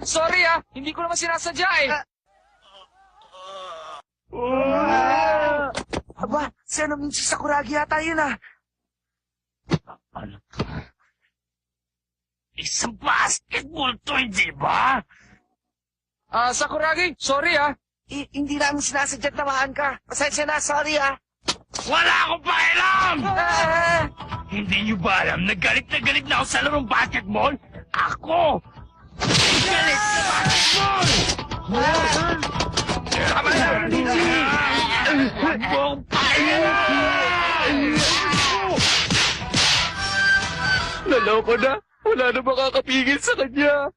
Sorry hindi ko naman sinasadya eh. Aba, si ano minsi Sakuragi yata yun Ano to? Isang basketball to, hindi ba? Sakuragi, sorry Hindi namin sinasadya tamaan ka. Pasensya na, sorry Wala akong pakialam! Hindi niyo ba alam na galit na ako sa larong basketball? Ako! Galit sa basketball! Tama na! Huwag mo akong pakialam! Naloko na. Wala na makakapigil sa kanya.